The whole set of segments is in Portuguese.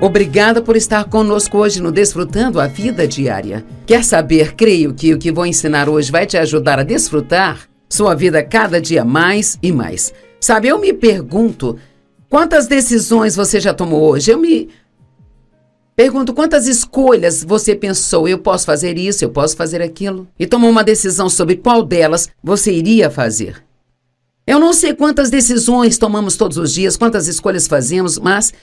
Obrigada por estar conosco hoje no Desfrutando a Vida Diária. Quer saber? Creio que o que vou ensinar hoje vai te ajudar a desfrutar sua vida cada dia mais e mais. Sabe, eu me pergunto, quantas decisões você já tomou hoje? Eu me pergunto, quantas escolhas você pensou? Eu posso fazer isso, eu posso fazer aquilo. E tomou uma decisão sobre qual delas você iria fazer. Eu não sei quantas decisões tomamos todos os dias, quantas escolhas fazemos, mas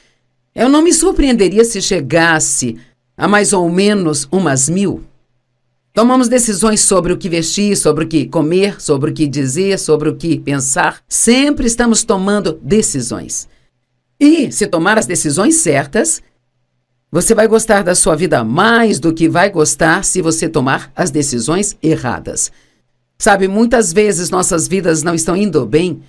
eu não me surpreenderia se chegasse a mais ou menos umas 1000. Tomamos decisões sobre o que vestir, sobre o que comer, sobre o que dizer, sobre o que pensar. Sempre estamos tomando decisões. E se tomar as decisões certas, você vai gostar da sua vida mais do que vai gostar se você tomar as decisões erradas. Sabe, muitas vezes nossas vidas não estão indo bem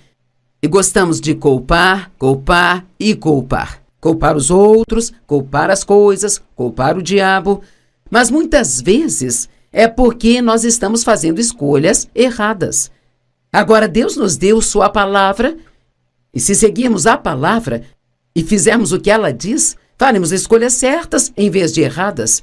e gostamos de culpar, culpar e culpar. Culpar os outros, culpar as coisas, culpar o diabo. Mas muitas vezes é porque nós estamos fazendo escolhas erradas. Agora, Deus nos deu sua palavra e se seguirmos a palavra e fizermos o que ela diz, faremos escolhas certas em vez de erradas.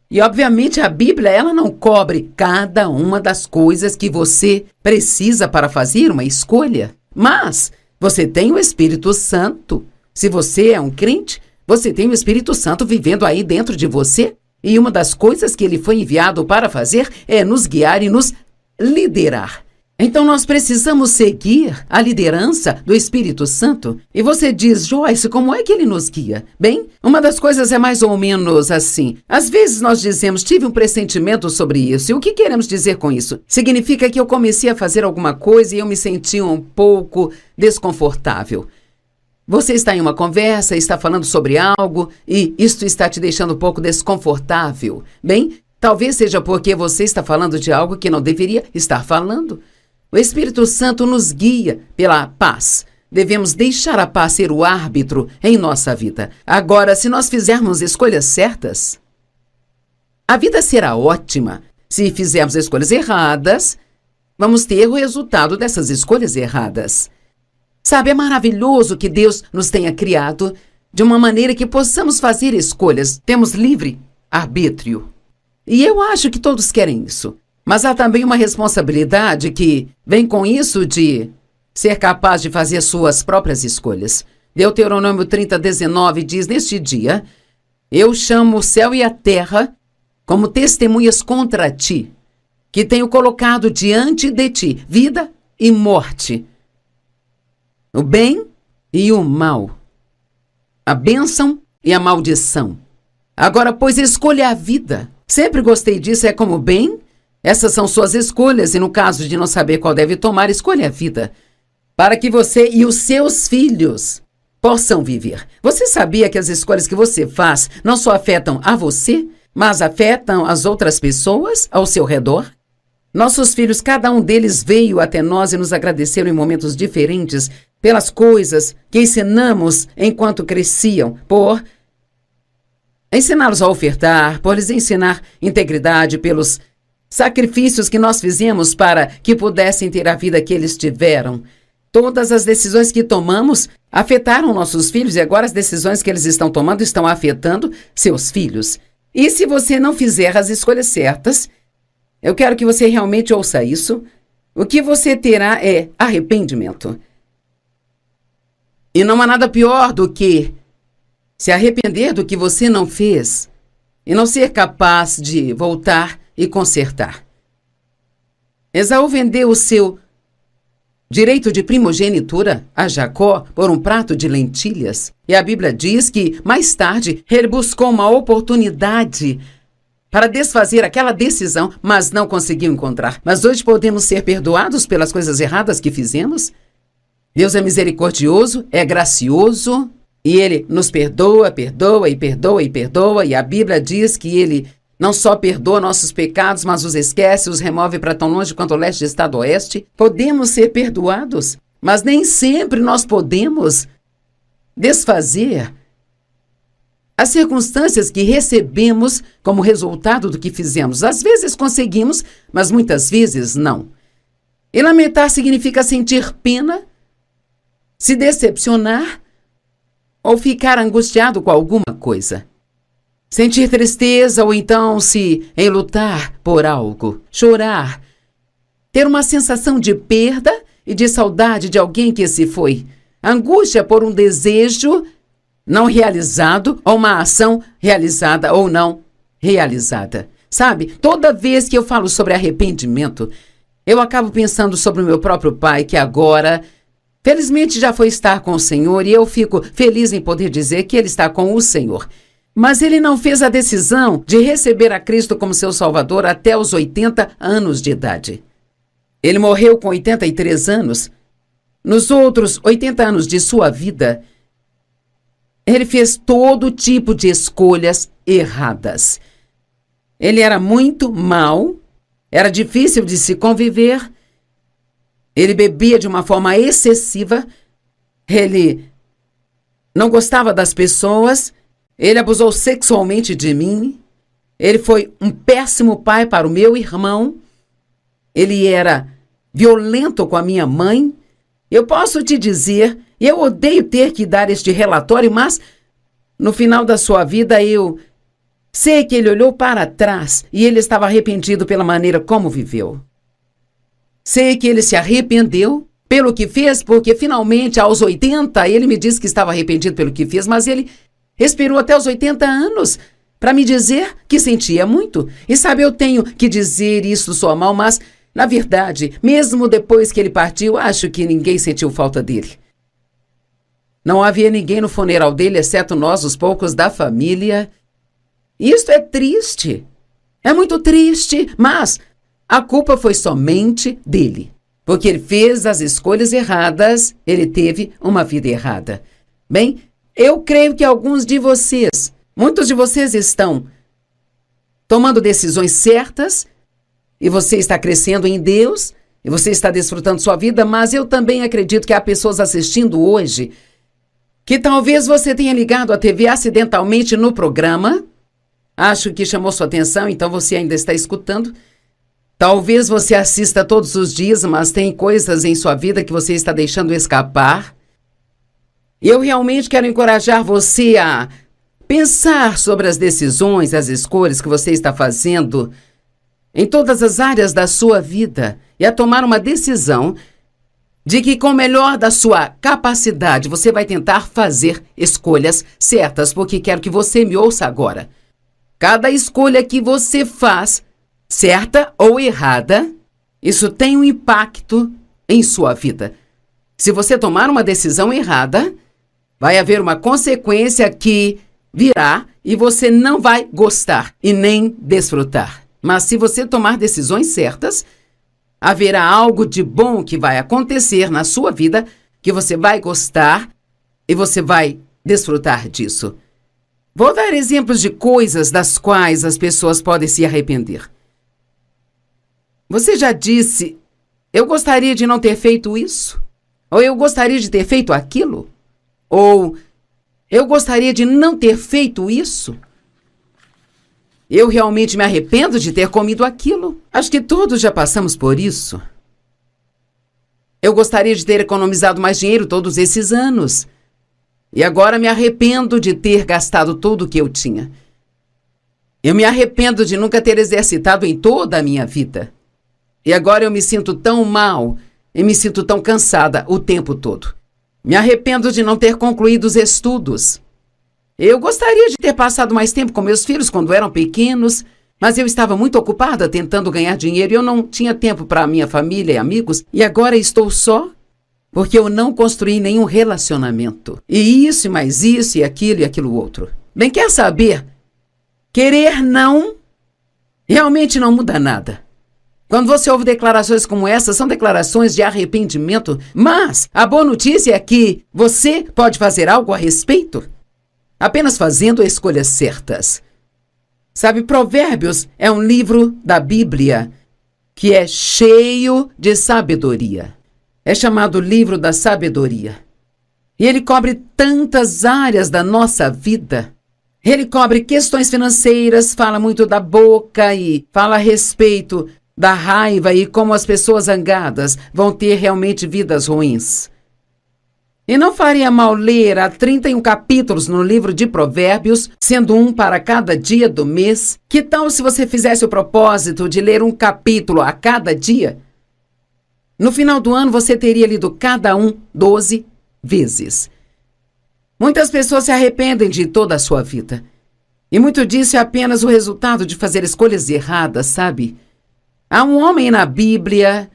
E, obviamente, a Bíblia ela não cobre cada uma das coisas que você precisa para fazer uma escolha. Mas você tem o Espírito Santo. Se você é um crente, você tem o Espírito Santo vivendo aí dentro de você. E uma das coisas que ele foi enviado para fazer é nos guiar e nos liderar. Então nós precisamos seguir a liderança do Espírito Santo. E você diz, Joyce, como é que ele nos guia? Bem, uma das coisas é mais ou menos assim. Às vezes nós dizemos, tive um pressentimento sobre isso. E o que queremos dizer com isso? Significa que eu comecei a fazer alguma coisa e eu me senti um pouco desconfortável. Você está em uma conversa, está falando sobre algo e isto está te deixando um pouco desconfortável. Bem, talvez seja porque você está falando de algo que não deveria estar falando. O Espírito Santo nos guia pela paz. Devemos deixar a paz ser o árbitro em nossa vida. Agora, se nós fizermos escolhas certas, a vida será ótima. Se fizermos escolhas erradas, vamos ter o resultado dessas escolhas erradas. Sabe, é maravilhoso que Deus nos tenha criado de uma maneira que possamos fazer escolhas. Temos livre arbítrio. E eu acho que todos querem isso. Mas há também uma responsabilidade que vem com isso de ser capaz de fazer suas próprias escolhas. Deuteronômio 30:19 diz, neste dia, eu chamo o céu e a terra como testemunhas contra ti, que tenho colocado diante de ti vida e morte, o bem e o mal, a bênção e a maldição. Agora, pois, escolha a vida. Sempre gostei disso, é como bem. Essas são suas escolhas e no caso de não saber qual deve tomar, escolha a vida. Para que você e os seus filhos possam viver. Você sabia que as escolhas que você faz não só afetam a você, mas afetam as outras pessoas ao seu redor? Nossos filhos, cada um deles veio até nós e nos agradeceram em momentos diferentes pelas coisas que ensinamos enquanto cresciam, por ensiná-los a ofertar, por lhes ensinar integridade, pelos sacrifícios que nós fizemos para que pudessem ter a vida que eles tiveram. Todas as decisões que tomamos afetaram nossos filhos e agora as decisões que eles estão tomando estão afetando seus filhos. E se você não fizer as escolhas certas, eu quero que você realmente ouça isso, o que você terá é arrependimento. E não há nada pior do que se arrepender do que você não fez e não ser capaz de voltar e consertar. Esaú vendeu o seu direito de primogenitura a Jacó por um prato de lentilhas. E a Bíblia diz que, mais tarde, ele buscou uma oportunidade para desfazer aquela decisão, mas não conseguiu encontrar. Mas hoje podemos ser perdoados pelas coisas erradas que fizemos? Deus é misericordioso, é gracioso, e Ele nos perdoa, perdoa e perdoa e perdoa. E a Bíblia diz que Ele não só perdoa nossos pecados, mas os esquece, os remove para tão longe quanto o leste está do oeste. Podemos ser perdoados, mas nem sempre nós podemos desfazer as circunstâncias que recebemos como resultado do que fizemos. Às vezes conseguimos, mas muitas vezes não. E lamentar significa sentir pena, se decepcionar ou ficar angustiado com alguma coisa. Sentir tristeza ou então se enlutar por algo, chorar, ter uma sensação de perda e de saudade de alguém que se foi, angústia por um desejo não realizado ou uma ação realizada ou não realizada. Sabe, toda vez que eu falo sobre arrependimento, eu acabo pensando sobre o meu próprio pai, que agora, felizmente, já foi estar com o Senhor, e eu fico feliz em poder dizer que ele está com o Senhor. Mas ele não fez a decisão de receber a Cristo como seu Salvador até os 80 anos de idade. Ele morreu com 83 anos. Nos outros 80 anos de sua vida, ele fez todo tipo de escolhas erradas. Ele era muito mau, era difícil de se conviver, ele bebia de uma forma excessiva, ele não gostava das pessoas, ele abusou sexualmente de mim, ele foi um péssimo pai para o meu irmão, ele era violento com a minha mãe. Eu posso te dizer, eu odeio ter que dar este relatório, mas no final da sua vida eu sei que ele olhou para trás e ele estava arrependido pela maneira como viveu. Sei que ele se arrependeu pelo que fez, porque finalmente aos 80 ele me disse que estava arrependido pelo que fez, mas ele esperou até os 80 anos para me dizer que sentia muito. E sabe, eu tenho que dizer isso soa mal, mas na verdade, mesmo depois que ele partiu, acho que ninguém sentiu falta dele. Não havia ninguém no funeral dele, exceto nós, os poucos da família. Isto é triste. É muito triste, mas a culpa foi somente dele. Porque ele fez as escolhas erradas, ele teve uma vida errada. Bem, eu creio que alguns de vocês, muitos de vocês estão tomando decisões certas, e você está crescendo em Deus, e você está desfrutando sua vida, mas eu também acredito que há pessoas assistindo hoje que talvez você tenha ligado a TV acidentalmente no programa. Acho que chamou sua atenção, então você ainda está escutando. Talvez você assista todos os dias, mas tem coisas em sua vida que você está deixando escapar. Eu realmente quero encorajar você a pensar sobre as decisões, as escolhas que você está fazendo em todas as áreas da sua vida e a tomar uma decisão de que, com o melhor da sua capacidade, você vai tentar fazer escolhas certas, porque quero que você me ouça agora. Cada escolha que você faz, certa ou errada, isso tem um impacto em sua vida. Se você tomar uma decisão errada, vai haver uma consequência que virá e você não vai gostar e nem desfrutar. Mas se você tomar decisões certas, haverá algo de bom que vai acontecer na sua vida, que você vai gostar e você vai desfrutar disso. Vou dar exemplos de coisas das quais as pessoas podem se arrepender. Você já disse, eu gostaria de não ter feito isso? Ou eu gostaria de ter feito aquilo? Ou eu gostaria de não ter feito isso? Eu realmente me arrependo de ter comido aquilo. Acho que todos já passamos por isso. Eu gostaria de ter economizado mais dinheiro todos esses anos. E agora me arrependo de ter gastado tudo o que eu tinha. Eu me arrependo de nunca ter exercitado em toda a minha vida. E agora eu me sinto tão mal e me sinto tão cansada o tempo todo. Me arrependo de não ter concluído os estudos. Eu gostaria de ter passado mais tempo com meus filhos quando eram pequenos, mas eu estava muito ocupada tentando ganhar dinheiro e eu não tinha tempo para a minha família e amigos. E agora estou só porque eu não construí nenhum relacionamento. E isso, e mais isso, e aquilo outro. Bem, quer saber? Querer não realmente não muda nada. Quando você ouve declarações como essa, são declarações de arrependimento, mas a boa notícia é que você pode fazer algo a respeito. Apenas fazendo escolhas certas. Sabe, Provérbios é um livro da Bíblia que é cheio de sabedoria. É chamado livro da sabedoria. E ele cobre tantas áreas da nossa vida. Ele cobre questões financeiras, fala muito da boca e fala a respeito da raiva e como as pessoas zangadas vão ter realmente vidas ruins. E não faria mal ler há 31 capítulos no livro de Provérbios, sendo um para cada dia do mês? Que tal se você fizesse o propósito de ler um capítulo a cada dia? No final do ano, você teria lido cada um 12 vezes. Muitas pessoas se arrependem de toda a sua vida. E muito disso é apenas o resultado de fazer escolhas erradas, sabe? Há um homem na Bíblia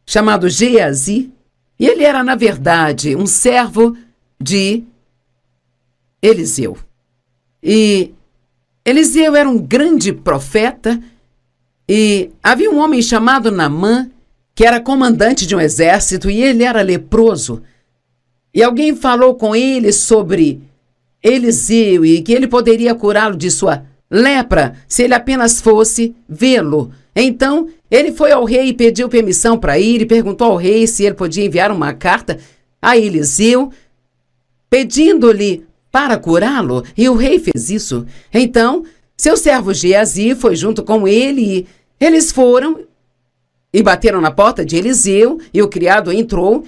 chamado Geazi, e ele era, na verdade, um servo de Eliseu. E Eliseu era um grande profeta, e havia um homem chamado Naamã, que era comandante de um exército, e ele era leproso. E alguém falou com ele sobre Eliseu e que ele poderia curá-lo de sua lepra se ele apenas fosse vê-lo. Então, ele foi ao rei e pediu permissão para ir e perguntou ao rei se ele podia enviar uma carta a Eliseu, pedindo-lhe para curá-lo, e o rei fez isso. Então, seu servo Geazi foi junto com ele e eles foram e bateram na porta de Eliseu, e o criado entrou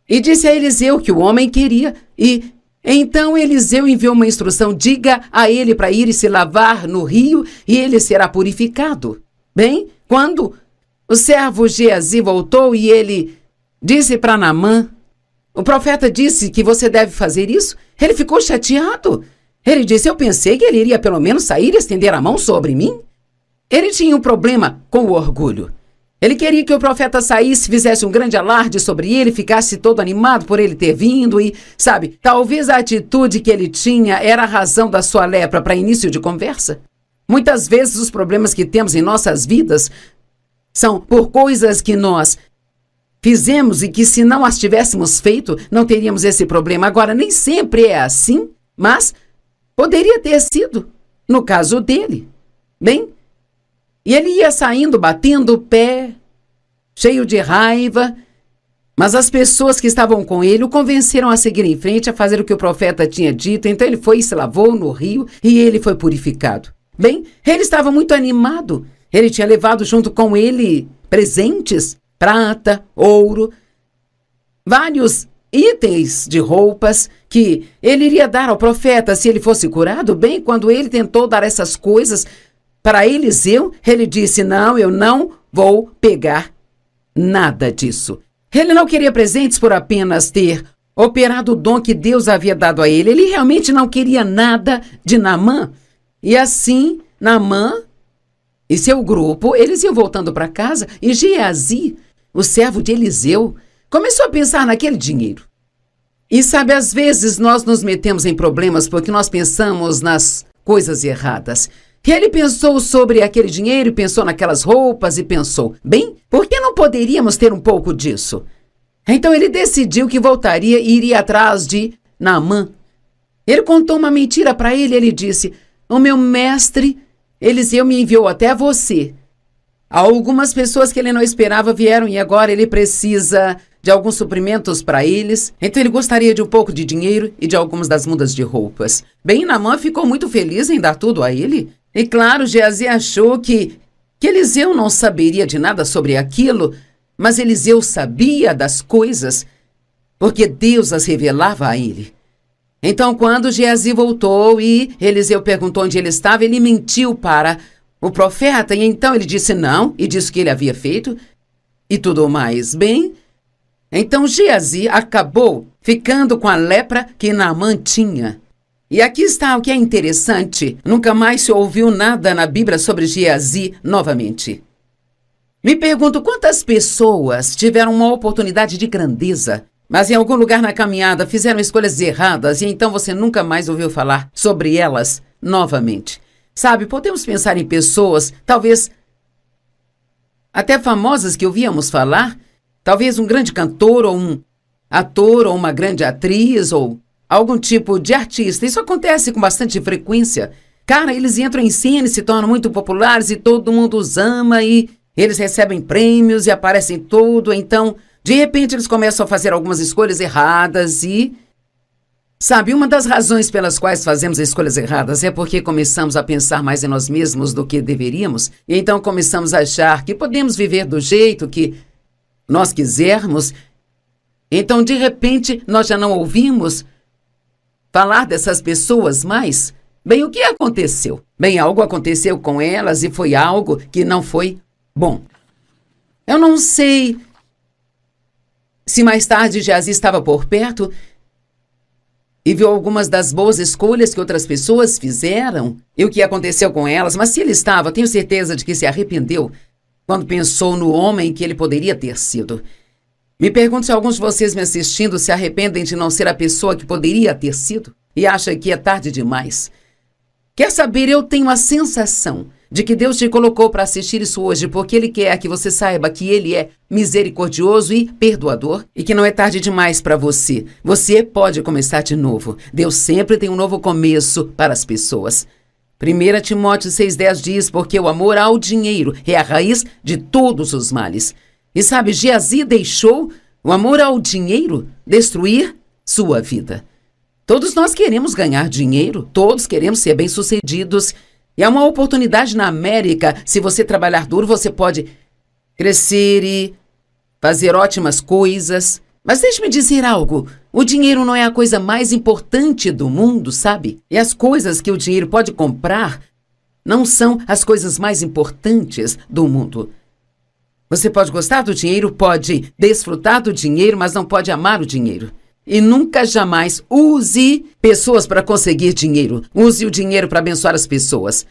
e disse a Eliseu que o homem queria, e então Eliseu enviou uma instrução: diga a ele para ir e se lavar no rio e ele será purificado. Bem, quando o servo Geazi voltou e ele disse para Naamã, o profeta disse que você deve fazer isso, ele ficou chateado. Ele disse: eu pensei que ele iria pelo menos sair e estender a mão sobre mim. Ele tinha um problema com o orgulho. Ele queria que o profeta saísse, fizesse um grande alarde sobre ele, ficasse todo animado por ele ter vindo e, sabe, talvez a atitude que ele tinha era a razão da sua lepra para início de conversa. Muitas vezes os problemas que temos em nossas vidas são por coisas que nós fizemos e que, se não as tivéssemos feito, não teríamos esse problema. Agora, nem sempre é assim, mas poderia ter sido no caso dele. Bem, e ele ia saindo, batendo o pé, cheio de raiva, mas as pessoas que estavam com ele o convenceram a seguir em frente, a fazer o que o profeta tinha dito. Então ele foi e se lavou no rio e ele foi purificado. Bem, ele estava muito animado. Ele tinha levado junto com ele presentes, prata, ouro, vários itens de roupas que ele iria dar ao profeta se ele fosse curado. Bem, quando ele tentou dar essas coisas para Eliseu, ele disse: não, eu não vou pegar nada disso. Ele não queria presentes por apenas ter operado o dom que Deus havia dado a ele. Ele realmente não queria nada de Naamã. E assim, Naamã e seu grupo, eles iam voltando para casa, e Geazi, o servo de Eliseu, começou a pensar naquele dinheiro. E sabe, às vezes nós nos metemos em problemas porque nós pensamos nas coisas erradas. E ele pensou sobre aquele dinheiro, pensou naquelas roupas e pensou: bem, por que não poderíamos ter um pouco disso? Então ele decidiu que voltaria e iria atrás de Naamã. Ele contou uma mentira para ele. Ele disse: o meu mestre Eliseu me enviou até você. Algumas pessoas que ele não esperava vieram e agora ele precisa de alguns suprimentos para eles. Então ele gostaria de um pouco de dinheiro e de algumas das mudas de roupas. Bem, Naamã ficou muito feliz em dar tudo a ele. E claro, Geazi achou que Eliseu não saberia de nada sobre aquilo, mas Eliseu sabia das coisas, porque Deus as revelava a ele. Então, quando Geazi voltou e Eliseu perguntou onde ele estava, ele mentiu para o profeta, e então ele disse não, e disse o que ele havia feito, e tudo mais. Bem, então Geazi acabou ficando com a lepra que Naamã tinha. E aqui está o que é interessante. Nunca mais se ouviu nada na Bíblia sobre Geazi novamente. Me pergunto quantas pessoas tiveram uma oportunidade de grandeza, mas em algum lugar na caminhada fizeram escolhas erradas e então você nunca mais ouviu falar sobre elas novamente. Sabe, podemos pensar em pessoas, talvez até famosas que ouvíamos falar, talvez um grande cantor ou um ator ou uma grande atriz ou algum tipo de artista. Isso acontece com bastante frequência. Cara, eles entram em cena e se tornam muito populares e todo mundo os ama e eles recebem prêmios e aparecem tudo. Então, de repente, eles começam a fazer algumas escolhas erradas e... Sabe, uma das razões pelas quais fazemos escolhas erradas é porque começamos a pensar mais em nós mesmos do que deveríamos. E então começamos a achar que podemos viver do jeito que nós quisermos. Então, de repente, nós já não ouvimos falar dessas pessoas mais? Bem, o que aconteceu? Bem, algo aconteceu com elas e foi algo que não foi bom. Eu não sei se mais tarde Geazi estava por perto e viu algumas das boas escolhas que outras pessoas fizeram e o que aconteceu com elas, mas se ele estava, tenho certeza de que se arrependeu quando pensou no homem que ele poderia ter sido. Me pergunto se alguns de vocês me assistindo se arrependem de não ser a pessoa que poderia ter sido e acham que é tarde demais. Quer saber, eu tenho a sensação de que Deus te colocou para assistir isso hoje porque Ele quer que você saiba que Ele é misericordioso e perdoador e que não é tarde demais para você. Você pode começar de novo. Deus sempre tem um novo começo para as pessoas. 1 Timóteo 6,10 diz, porque o amor ao dinheiro é a raiz de todos os males. E sabe, Geazi deixou o amor ao dinheiro destruir sua vida. Todos nós queremos ganhar dinheiro, todos queremos ser bem-sucedidos. E há uma oportunidade na América. Se você trabalhar duro, você pode crescer e fazer ótimas coisas. Mas deixe-me dizer algo. O dinheiro não é a coisa mais importante do mundo, sabe? E as coisas que o dinheiro pode comprar não são as coisas mais importantes do mundo. Você pode gostar do dinheiro, pode desfrutar do dinheiro, mas não pode amar o dinheiro. E nunca jamais use pessoas para conseguir dinheiro. Use o dinheiro para abençoar as pessoas.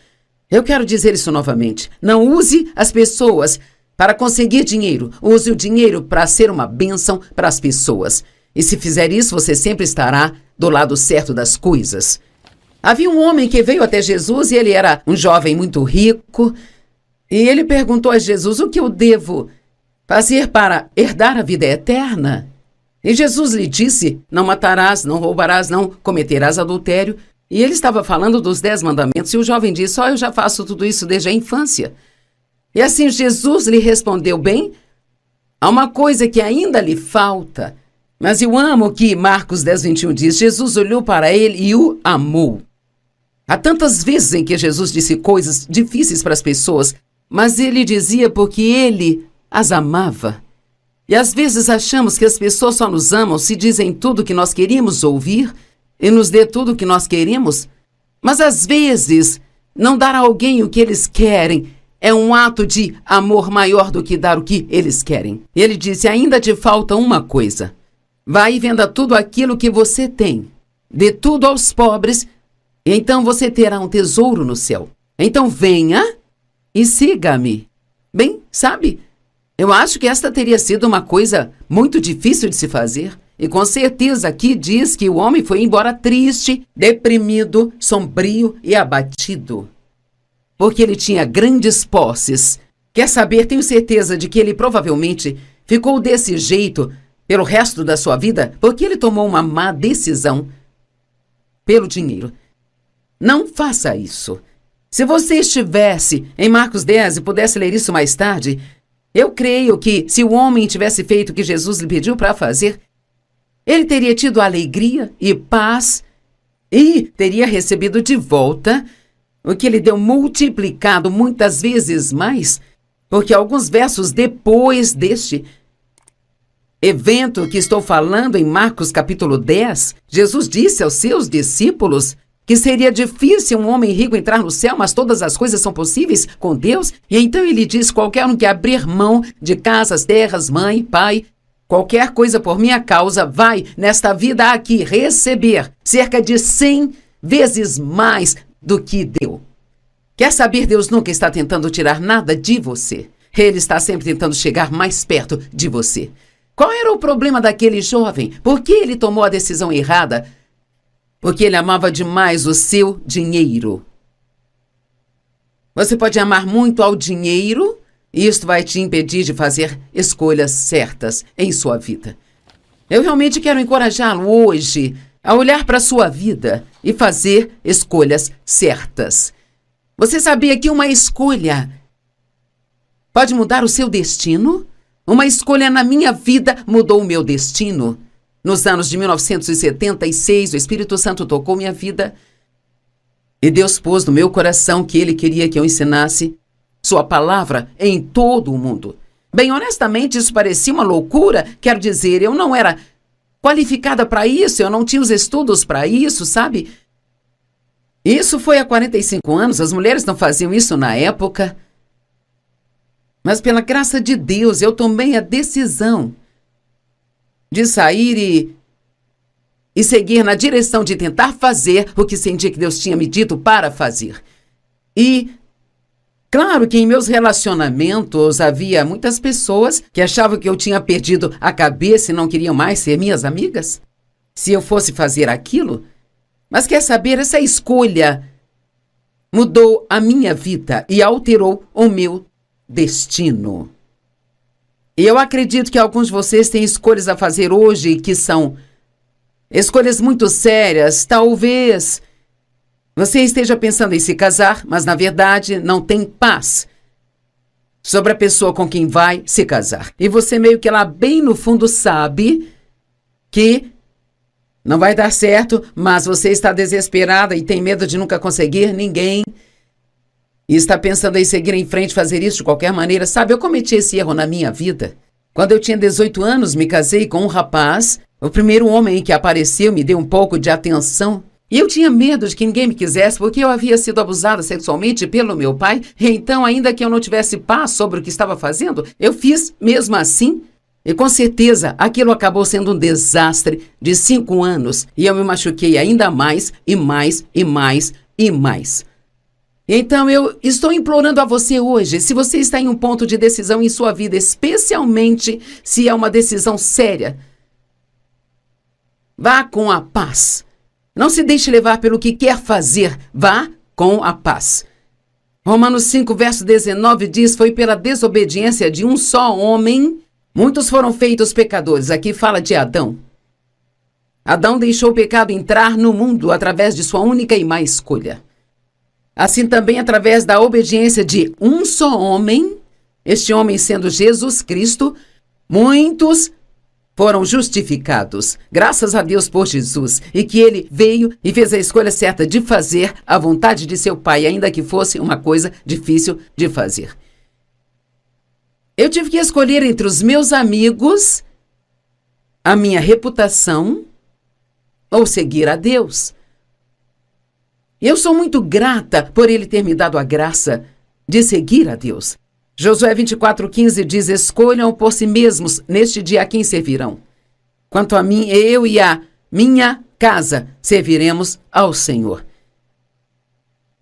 Eu quero dizer isso novamente. Não use as pessoas para conseguir dinheiro. Use o dinheiro para ser uma bênção para as pessoas. E se fizer isso, você sempre estará do lado certo das coisas. Havia um homem que veio até Jesus e ele era um jovem muito rico. E ele perguntou a Jesus, o que eu devo fazer para herdar a vida eterna? E Jesus lhe disse, não matarás, não roubarás, não cometerás adultério. E ele estava falando dos 10 mandamentos. E o jovem disse, eu já faço tudo isso desde a infância. E assim Jesus lhe respondeu, bem, há uma coisa que ainda lhe falta. Mas eu amo que Marcos 10:21 diz, Jesus olhou para ele e o amou. Há tantas vezes em que Jesus disse coisas difíceis para as pessoas, mas ele dizia porque ele as amava. E às vezes achamos que as pessoas só nos amam se dizem tudo o que nós queríamos ouvir e nos dê tudo o que nós queremos. Mas às vezes, não dar a alguém o que eles querem é um ato de amor maior do que dar o que eles querem. Ele disse, ainda te falta uma coisa. Vai e venda tudo aquilo que você tem. Dê tudo aos pobres, e então você terá um tesouro no céu. Então venha e siga-me. Bem, sabe, eu acho que esta teria sido uma coisa muito difícil de se fazer. E com certeza aqui diz que o homem foi embora triste, deprimido, sombrio e abatido. Porque ele tinha grandes posses. Quer saber, tenho certeza de que ele provavelmente ficou desse jeito pelo resto da sua vida porque ele tomou uma má decisão pelo dinheiro. Não faça isso. Se você estivesse em Marcos 10 e pudesse ler isso mais tarde, eu creio que se o homem tivesse feito o que Jesus lhe pediu para fazer, ele teria tido alegria e paz e teria recebido de volta o que ele deu multiplicado muitas vezes mais, porque alguns versos depois deste evento que estou falando em Marcos capítulo 10, Jesus disse aos seus discípulos que seria difícil um homem rico entrar no céu, mas todas as coisas são possíveis com Deus. E então ele diz, qualquer um que abrir mão de casas, terras, mãe, pai, qualquer coisa por minha causa, vai nesta vida aqui receber cerca de 100 vezes mais do que deu. Quer saber, Deus nunca está tentando tirar nada de você. Ele está sempre tentando chegar mais perto de você. Qual era o problema daquele jovem? Por que ele tomou a decisão errada? Porque ele amava demais o seu dinheiro. Você pode amar muito ao dinheiro e isso vai te impedir de fazer escolhas certas em sua vida. Eu realmente quero encorajá-lo hoje a olhar para a sua vida e fazer escolhas certas. Você sabia que uma escolha pode mudar o seu destino? Uma escolha na minha vida mudou o meu destino. Nos anos de 1976, o Espírito Santo tocou minha vida e Deus pôs no meu coração que Ele queria que eu ensinasse sua palavra em todo o mundo. Bem, honestamente, isso parecia uma loucura. Quero dizer, eu não era qualificada para isso, eu não tinha os estudos para isso, sabe? Isso foi há 45 anos, as mulheres não faziam isso na época. Mas pela graça de Deus, eu tomei a decisão de sair e seguir na direção de tentar fazer o que senti que Deus tinha me dito para fazer. E claro que em meus relacionamentos havia muitas pessoas que achavam que eu tinha perdido a cabeça e não queriam mais ser minhas amigas se eu fosse fazer aquilo. Mas quer saber, essa escolha mudou a minha vida e alterou o meu destino. E eu acredito que alguns de vocês têm escolhas a fazer hoje que são escolhas muito sérias. Talvez você esteja pensando em se casar, mas na verdade não tem paz sobre a pessoa com quem vai se casar. E você meio que lá bem no fundo sabe que não vai dar certo, mas você está desesperada e tem medo de nunca conseguir ninguém. E está pensando em seguir em frente, fazer isso de qualquer maneira. Sabe, eu cometi esse erro na minha vida. Quando eu tinha 18 anos, me casei com um rapaz. O primeiro homem que apareceu me deu um pouco de atenção. E eu tinha medo de que ninguém me quisesse, porque eu havia sido abusada sexualmente pelo meu pai. Então, ainda que eu não tivesse paz sobre o que estava fazendo, eu fiz mesmo assim. E com certeza, aquilo acabou sendo um desastre de 5 anos. E eu me machuquei ainda mais, e mais, e mais, e mais. Então, eu estou implorando a você hoje, se você está em um ponto de decisão em sua vida, especialmente se é uma decisão séria, vá com a paz. Não se deixe levar pelo que quer fazer, vá com a paz. Romanos 5, verso 19 diz, foi pela desobediência de um só homem, muitos foram feitos pecadores. Aqui fala de Adão. Adão deixou o pecado entrar no mundo através de sua única e má escolha. Assim também, através da obediência de um só homem, este homem sendo Jesus Cristo, muitos foram justificados. Graças a Deus por Jesus, e que ele veio e fez a escolha certa de fazer a vontade de seu Pai, ainda que fosse uma coisa difícil de fazer. Eu tive que escolher entre os meus amigos, a minha reputação ou seguir a Deus. Eu sou muito grata por ele ter me dado a graça de seguir a Deus. Josué 24:15 diz, escolham por si mesmos neste dia a quem servirão. Quanto a mim, eu e a minha casa serviremos ao Senhor.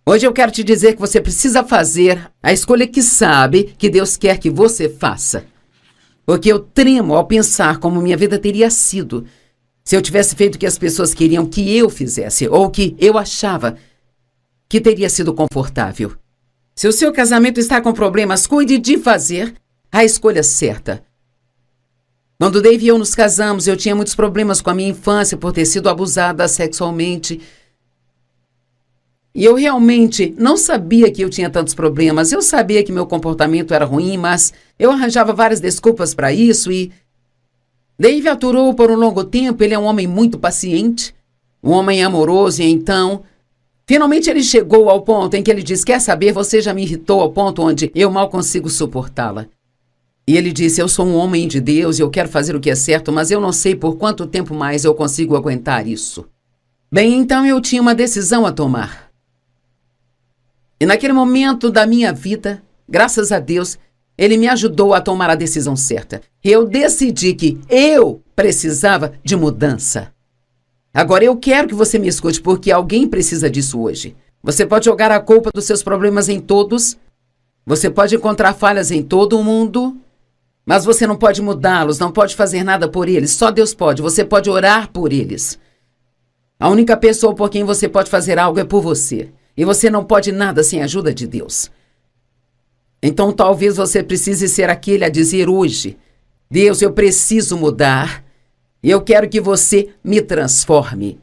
Hoje eu quero te dizer que você precisa fazer a escolha que sabe que Deus quer que você faça. Porque eu tremo ao pensar como minha vida teria sido se eu tivesse feito o que as pessoas queriam que eu fizesse, ou que eu achava que teria sido confortável. Se o seu casamento está com problemas, cuide de fazer a escolha certa. Quando Dave e eu nos casamos, eu tinha muitos problemas com a minha infância por ter sido abusada sexualmente. E eu realmente não sabia que eu tinha tantos problemas. Eu sabia que meu comportamento era ruim, mas eu arranjava várias desculpas para isso e Dave aturou por um longo tempo. Ele é um homem muito paciente, um homem amoroso, e então finalmente ele chegou ao ponto em que ele disse, quer saber, você já me irritou ao ponto onde eu mal consigo suportá-la. E ele disse, eu sou um homem de Deus e eu quero fazer o que é certo, mas eu não sei por quanto tempo mais eu consigo aguentar isso. Bem, então eu tinha uma decisão a tomar. E naquele momento da minha vida, graças a Deus, ele me ajudou a tomar a decisão certa. Eu decidi que eu precisava de mudança. Agora, eu quero que você me escute, porque alguém precisa disso hoje. Você pode jogar a culpa dos seus problemas em todos. Você pode encontrar falhas em todo o mundo. Mas você não pode mudá-los, não pode fazer nada por eles. Só Deus pode. Você pode orar por eles. A única pessoa por quem você pode fazer algo é por você. E você não pode nada sem a ajuda de Deus. Então, talvez você precise ser aquele a dizer hoje, Deus, eu preciso mudar. E eu quero que você me transforme.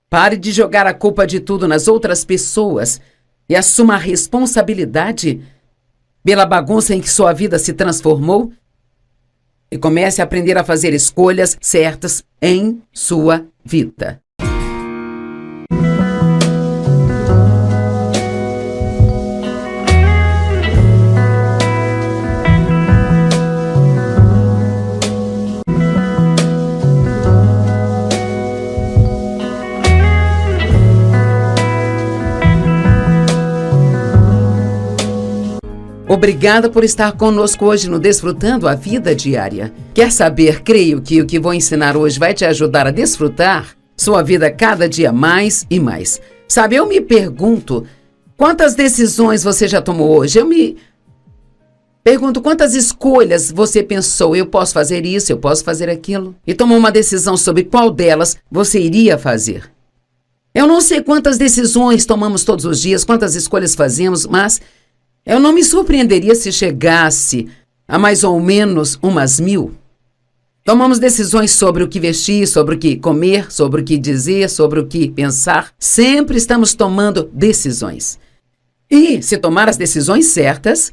Pare de jogar a culpa de tudo nas outras pessoas e assuma a responsabilidade pela bagunça em que sua vida se transformou e comece a aprender a fazer escolhas certas em sua vida. Obrigada por estar conosco hoje no Desfrutando a Vida Diária. Quer saber? Creio que o que vou ensinar hoje vai te ajudar a desfrutar sua vida cada dia mais e mais. Sabe, eu me pergunto, quantas decisões você já tomou hoje? Eu me pergunto, quantas escolhas você pensou? Eu posso fazer isso, eu posso fazer aquilo. E tomou uma decisão sobre qual delas você iria fazer. Eu não sei quantas decisões tomamos todos os dias, quantas escolhas fazemos, mas eu não me surpreenderia se chegasse a mais ou menos umas 1000. Tomamos decisões sobre o que vestir, sobre o que comer, sobre o que dizer, sobre o que pensar. Sempre estamos tomando decisões. E se tomar as decisões certas,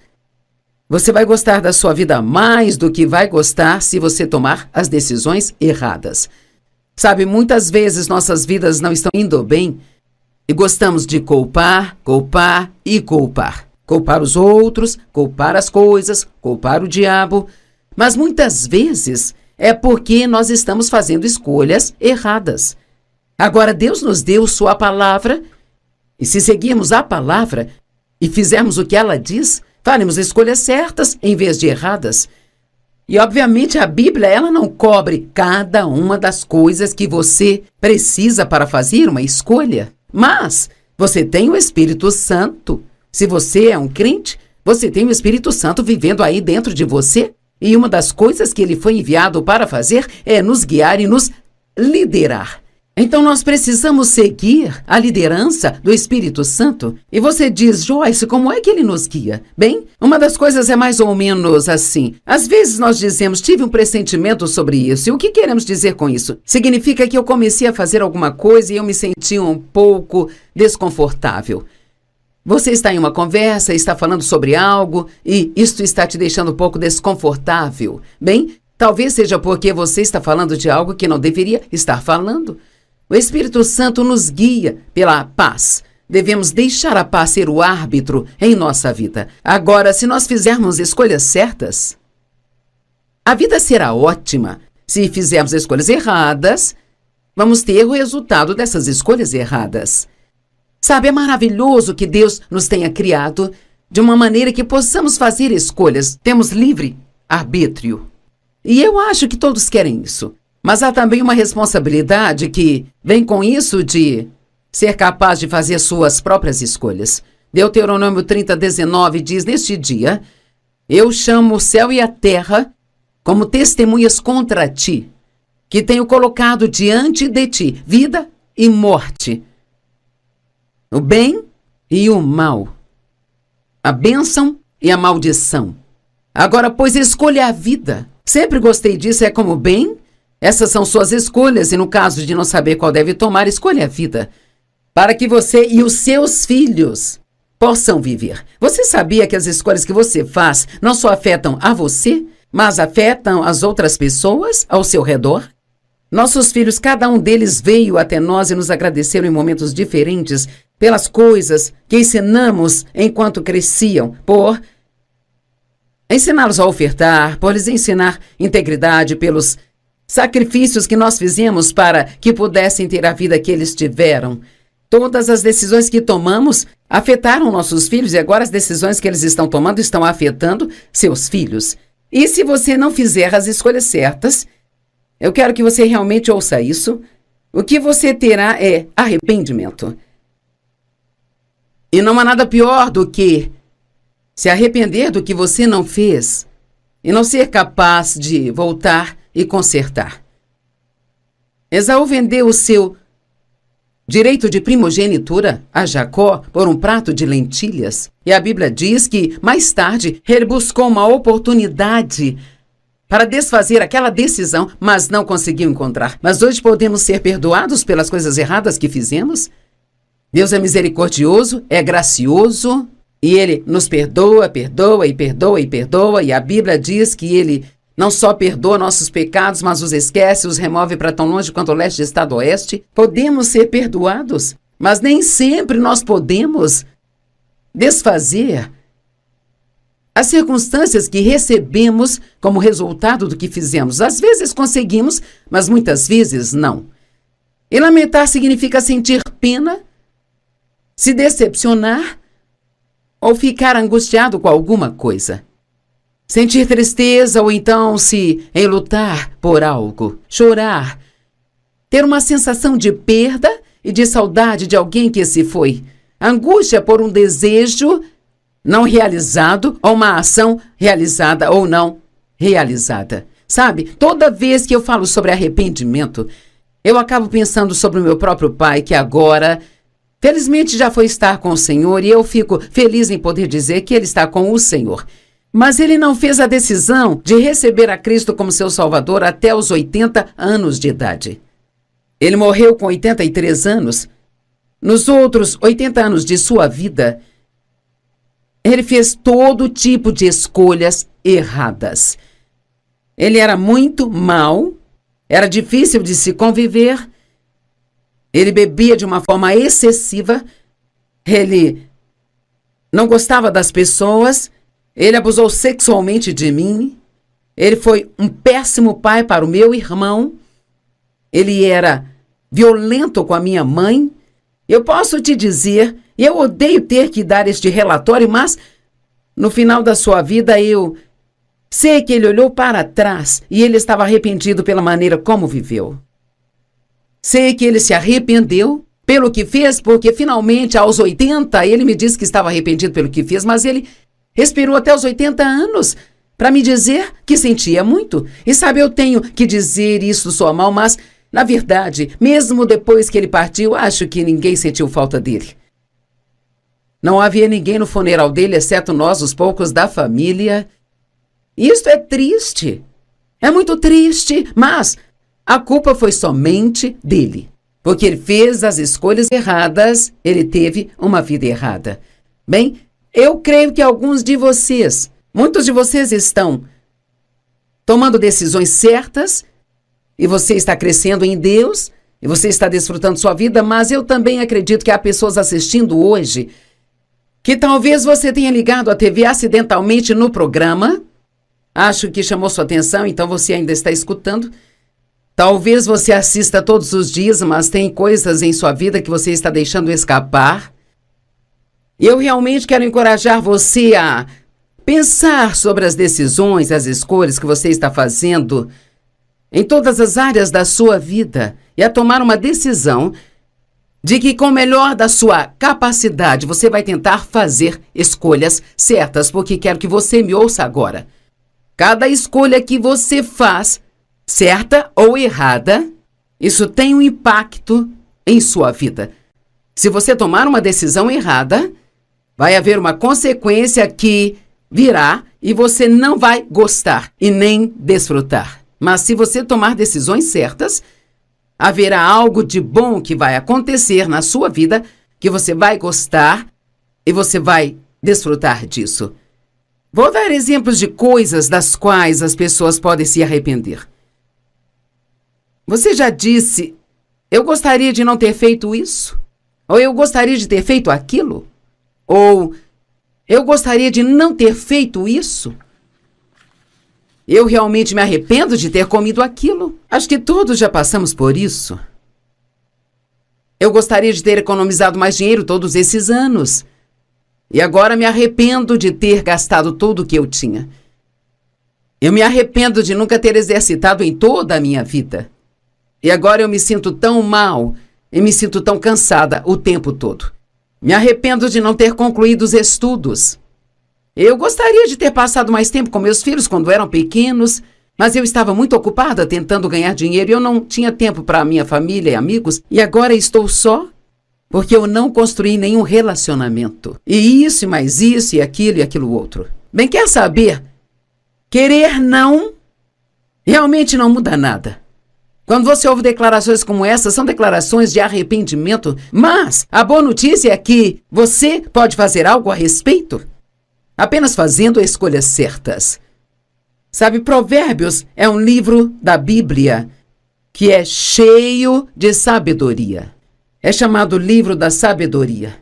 você vai gostar da sua vida mais do que vai gostar se você tomar as decisões erradas. Sabe, muitas vezes nossas vidas não estão indo bem e gostamos de culpar, culpar e culpar. Culpar os outros, culpar as coisas, culpar o diabo. Mas muitas vezes é porque nós estamos fazendo escolhas erradas. Agora, Deus nos deu sua palavra e se seguirmos a palavra e fizermos o que ela diz, faremos escolhas certas em vez de erradas. E, obviamente, a Bíblia ela não cobre cada uma das coisas que você precisa para fazer uma escolha. Mas você tem o Espírito Santo. Se você é um crente, você tem o Espírito Santo vivendo aí dentro de você. E uma das coisas que ele foi enviado para fazer é nos guiar e nos liderar. Então nós precisamos seguir a liderança do Espírito Santo. E você diz, Joyce, como é que ele nos guia? Bem, uma das coisas é mais ou menos assim. Às vezes nós dizemos, tive um pressentimento sobre isso. E o que queremos dizer com isso? Significa que eu comecei a fazer alguma coisa e eu me senti um pouco desconfortável. Você está em uma conversa, está falando sobre algo e isto está te deixando um pouco desconfortável. Bem, talvez seja porque você está falando de algo que não deveria estar falando. O Espírito Santo nos guia pela paz. Devemos deixar a paz ser o árbitro em nossa vida. Agora, se nós fizermos escolhas certas, a vida será ótima. Se fizermos escolhas erradas, vamos ter o resultado dessas escolhas erradas. Sabe, é maravilhoso que Deus nos tenha criado de uma maneira que possamos fazer escolhas. Temos livre arbítrio. E eu acho que todos querem isso. Mas há também uma responsabilidade que vem com isso de ser capaz de fazer suas próprias escolhas. Deuteronômio 30:19 diz, neste dia, eu chamo o céu e a terra como testemunhas contra ti, que tenho colocado diante de ti vida e morte, o bem e o mal, a bênção e a maldição. Agora, pois, escolha a vida. Sempre gostei disso, é como bem. Essas são suas escolhas e no caso de não saber qual deve tomar, escolha a vida, para que você e os seus filhos possam viver. Você sabia que as escolhas que você faz não só afetam a você, mas afetam as outras pessoas ao seu redor? Nossos filhos, cada um deles veio até nós e nos agradeceram em momentos diferentes pelas coisas que ensinamos enquanto cresciam, por ensiná-los a ofertar, por lhes ensinar integridade, pelos sacrifícios que nós fizemos para que pudessem ter a vida que eles tiveram. Todas as decisões que tomamos afetaram nossos filhos e agora as decisões que eles estão tomando estão afetando seus filhos. E se você não fizer as escolhas certas, eu quero que você realmente ouça isso, o que você terá é arrependimento. E não há nada pior do que se arrepender do que você não fez e não ser capaz de voltar e consertar. Esaú vendeu o seu direito de primogenitura a Jacó por um prato de lentilhas. E a Bíblia diz que, mais tarde, ele buscou uma oportunidade para desfazer aquela decisão, mas não conseguiu encontrar. Mas hoje podemos ser perdoados pelas coisas erradas que fizemos? Deus é misericordioso, é gracioso, e Ele nos perdoa, perdoa e perdoa e perdoa. E a Bíblia diz que Ele não só perdoa nossos pecados, mas os esquece, os remove para tão longe quanto o leste está do oeste. Podemos ser perdoados, mas nem sempre nós podemos desfazer as circunstâncias que recebemos como resultado do que fizemos. Às vezes conseguimos, mas muitas vezes não. E lamentar significa sentir pena, se decepcionar, ou ficar angustiado com alguma coisa. Sentir tristeza ou então se enlutar por algo, chorar, ter uma sensação de perda e de saudade de alguém que se foi, angústia por um desejo não realizado ou uma ação realizada ou não realizada. Sabe, toda vez que eu falo sobre arrependimento, eu acabo pensando sobre o meu próprio pai, que agora, felizmente, já foi estar com o Senhor, e eu fico feliz em poder dizer que ele está com o Senhor. Mas ele não fez a decisão de receber a Cristo como seu Salvador até os 80 anos de idade. Ele morreu com 83 anos. Nos outros 80 anos de sua vida, ele fez todo tipo de escolhas erradas. Ele era muito mau, era difícil de se conviver, ele bebia de uma forma excessiva, ele não gostava das pessoas, ele abusou sexualmente de mim, ele foi um péssimo pai para o meu irmão, ele era violento com a minha mãe. Eu posso te dizer, eu odeio ter que dar este relatório, mas no final da sua vida eu sei que ele olhou para trás e ele estava arrependido pela maneira como viveu. Sei que ele se arrependeu pelo que fez, porque finalmente aos 80 ele me disse que estava arrependido pelo que fez, mas ele respirou até os 80 anos para me dizer que sentia muito. E sabe, eu tenho que dizer isso soa mal, mas na verdade, mesmo depois que ele partiu, acho que ninguém sentiu falta dele. Não havia ninguém no funeral dele, exceto nós, os poucos da família. Isto é triste. É muito triste, mas a culpa foi somente dele. Porque ele fez as escolhas erradas, ele teve uma vida errada. Bem, eu creio que alguns de vocês, muitos de vocês estão tomando decisões certas, e você está crescendo em Deus, e você está desfrutando sua vida, mas eu também acredito que há pessoas assistindo hoje que talvez você tenha ligado a TV acidentalmente no programa. Acho que chamou sua atenção, então você ainda está escutando. Talvez você assista todos os dias, mas tem coisas em sua vida que você está deixando escapar. Eu realmente quero encorajar você a pensar sobre as decisões, as escolhas que você está fazendo em todas as áreas da sua vida e a tomar uma decisão de que, com o melhor da sua capacidade, você vai tentar fazer escolhas certas, porque quero que você me ouça agora. Cada escolha que você faz, certa ou errada, isso tem um impacto em sua vida. Se você tomar uma decisão errada, vai haver uma consequência que virá e você não vai gostar e nem desfrutar. Mas se você tomar decisões certas, haverá algo de bom que vai acontecer na sua vida, que você vai gostar e você vai desfrutar disso. Vou dar exemplos de coisas das quais as pessoas podem se arrepender. Você já disse, eu gostaria de não ter feito isso? Ou eu gostaria de ter feito aquilo? Ou eu gostaria de não ter feito isso? Eu realmente me arrependo de ter comido aquilo. Acho que todos já passamos por isso. Eu gostaria de ter economizado mais dinheiro todos esses anos. E agora me arrependo de ter gastado tudo o que eu tinha. Eu me arrependo de nunca ter exercitado em toda a minha vida. E agora eu me sinto tão mal e me sinto tão cansada o tempo todo. Me arrependo de não ter concluído os estudos. Eu gostaria de ter passado mais tempo com meus filhos quando eram pequenos, mas eu estava muito ocupada tentando ganhar dinheiro e eu não tinha tempo para minha família e amigos. E agora estou só porque eu não construí nenhum relacionamento. E isso, e mais isso, e aquilo outro. Bem, quer saber? Querer não realmente não muda nada. Quando você ouve declarações como essa, são declarações de arrependimento, mas a boa notícia é que você pode fazer algo a respeito, apenas fazendo escolhas certas. Sabe, Provérbios é um livro da Bíblia que é cheio de sabedoria. É chamado livro da sabedoria.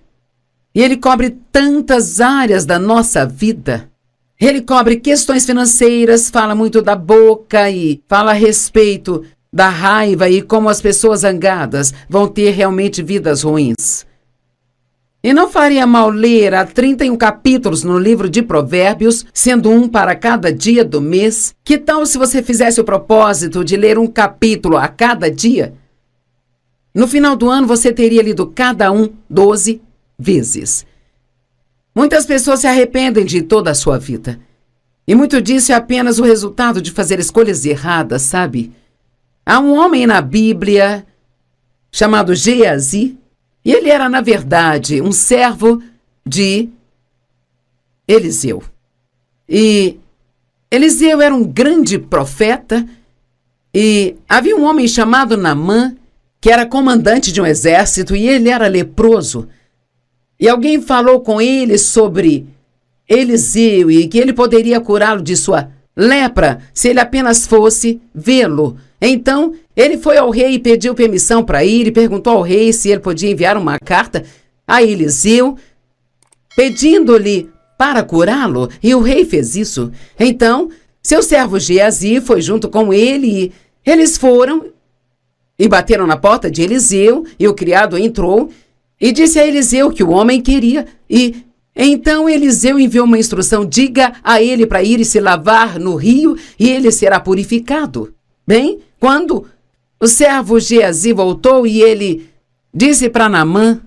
E ele cobre tantas áreas da nossa vida. Ele cobre questões financeiras, fala muito da boca e fala a respeito da raiva e como as pessoas zangadas vão ter realmente vidas ruins. E não faria mal ler há 31 capítulos no livro de Provérbios, sendo um para cada dia do mês? Que tal se você fizesse o propósito de ler um capítulo a cada dia? No final do ano, você teria lido cada um 12 vezes. Muitas pessoas se arrependem de toda a sua vida. E muito disso é apenas o resultado de fazer escolhas erradas, sabe? Há um homem na Bíblia chamado Geazi, e ele era, na verdade, um servo de Eliseu. E Eliseu era um grande profeta, e havia um homem chamado Naamã, que era comandante de um exército, e ele era leproso. E alguém falou com ele sobre Eliseu e que ele poderia curá-lo de sua lepra se ele apenas fosse vê-lo. Então, ele foi ao rei e pediu permissão para ir e perguntou ao rei se ele podia enviar uma carta a Eliseu, pedindo-lhe para curá-lo, e o rei fez isso. Então, seu servo Geazi foi junto com ele e eles foram e bateram na porta de Eliseu, e o criado entrou e disse a Eliseu que o homem queria, e então Eliseu enviou uma instrução: diga a ele para ir e se lavar no rio e ele será purificado. Bem, quando o servo Geazi voltou e ele disse para Naamã: